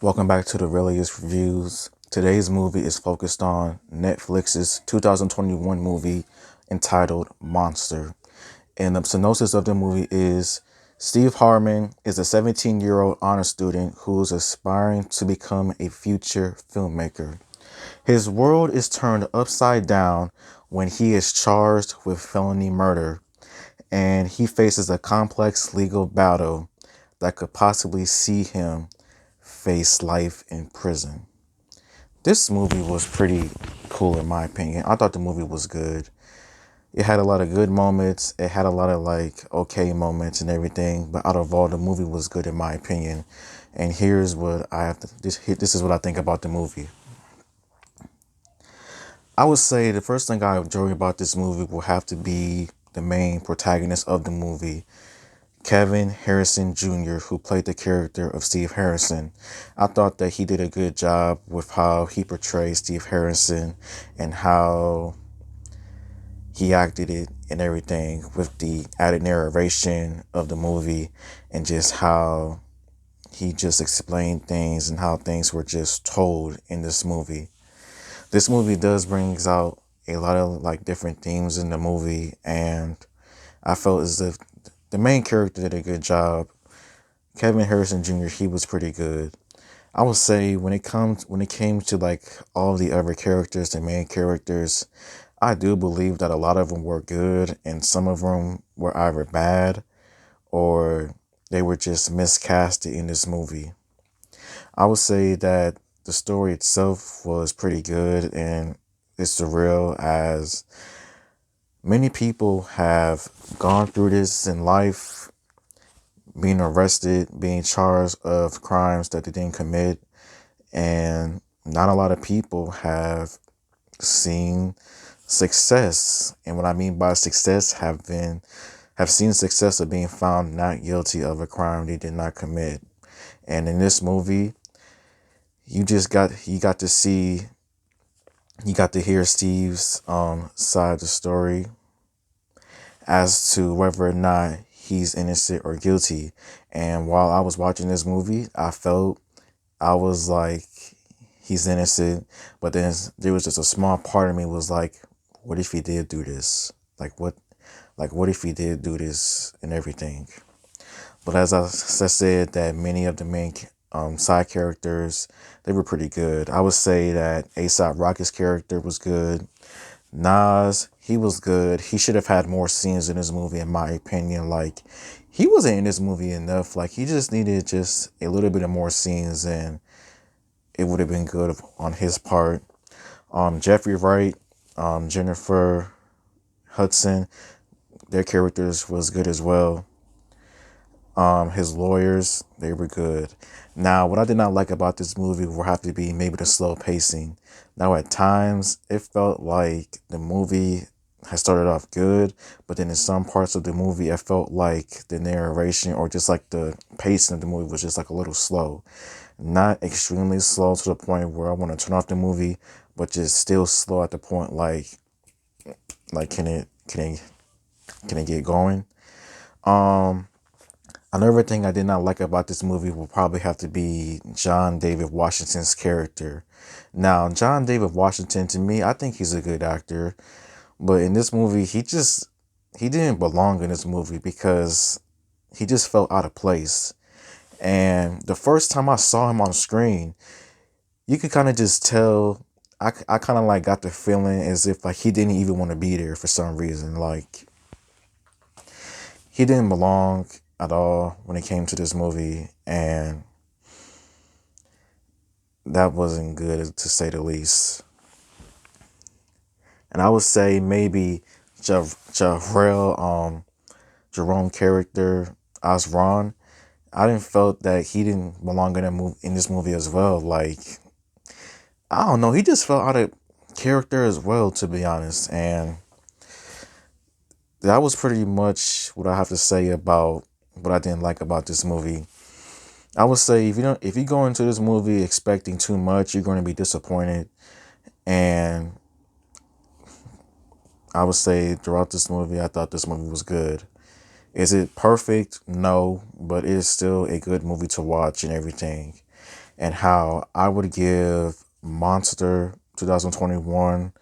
Welcome back to the Realist Reviews. Today's movie is focused on Netflix's 2021 movie entitled Monster. And the synopsis of the movie is Steve Harmon is a 17-year-old honor student who is aspiring to become a future filmmaker. His world is turned upside down when he is charged with felony murder, and he faces a complex legal battle that could possibly see him face life in prison. This movie was pretty cool in my opinion. I thought the movie was good. It had a lot of good moments. It had a lot of okay moments and everything. But out of all, the movie was good in my opinion. And here's what I have to. This is what I think about the movie. I would say the first thing I enjoy about this movie will have to be the main protagonist of the movie, Kevin Harrison Jr., who played the character of Steve Harrison. I thought that he did a good job with how he portrayed Steve Harrison and how he acted it and everything with the added narration of the movie and just how he just explained things and how things were just told in this movie. This movie does brings out a lot of different themes in the movie, and I felt as if the main character did a good job. Kevin Harrison Jr., he was pretty good. I would say when it came to all the other characters, the main characters, I do believe that a lot of them were good and some of them were either bad or they were just miscasted in this movie. I would say that the story itself was pretty good and it's surreal, as many people have gone through this in life, being arrested, being charged of crimes that they didn't commit, and not a lot of people have seen success. And what I mean by success, have seen success of being found not guilty of a crime they did not commit. And in this movie, you got to see, you got to hear Steve's side of the story as to whether or not he's innocent or guilty. And while I was watching this movie, I was like, he's innocent. But then there was just a small part of me was like, what if he did do this? What if he did do this and everything? But as I said, that many of the main side characters, they were pretty good. I would say that A$AP Rocky's character was good. Nas, he was good. He should have had more scenes in this movie, in my opinion. He wasn't in this movie enough. He just needed just a little bit of more scenes, and it would have been good on his part. Jeffrey Wright, Jennifer Hudson, their characters was good as well. His lawyers, they were good. Now, what I did not like about this movie will have to be maybe the slow pacing. Now, at times, it felt like the movie had started off good, but then in some parts of the movie, I felt like the narration or just the pacing of the movie was just a little slow. Not extremely slow to the point where I want to turn off the movie, but just still slow at the point can it get going? Um, Another thing I did not like about this movie will probably have to be John David Washington's character. Now, John David Washington, to me, I think he's a good actor, but in this movie, he didn't belong in this movie because he just felt out of place. And the first time I saw him on screen, you could kind of just tell. I kind of got the feeling as if he didn't even want to be there for some reason. He didn't belong at all when it came to this movie, and that wasn't good to say the least. And I would say maybe Jerome character Osron, I didn't felt that he didn't belong in this movie as well. I don't know, he just felt out of character as well, to be honest. And that was pretty much what I have to say about what I didn't like about this movie. I would say if you go into this movie expecting too much, you're going to be disappointed. And I would say throughout this movie, I thought this movie was good. Is it perfect? No, but it is still a good movie to watch and everything. and how I would give Monster 2021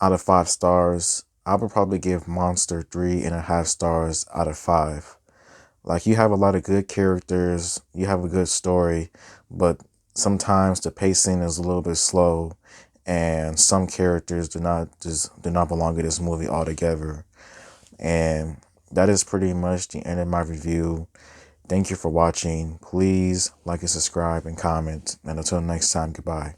out of 5 stars. I would probably give Monster 3.5 stars out of 5. Like, you have a lot of good characters, you have a good story, but sometimes the pacing is a little bit slow, and some characters do not belong in this movie altogether. And that is pretty much the end of my review. Thank you for watching. Please like and subscribe and comment. And until next time, goodbye.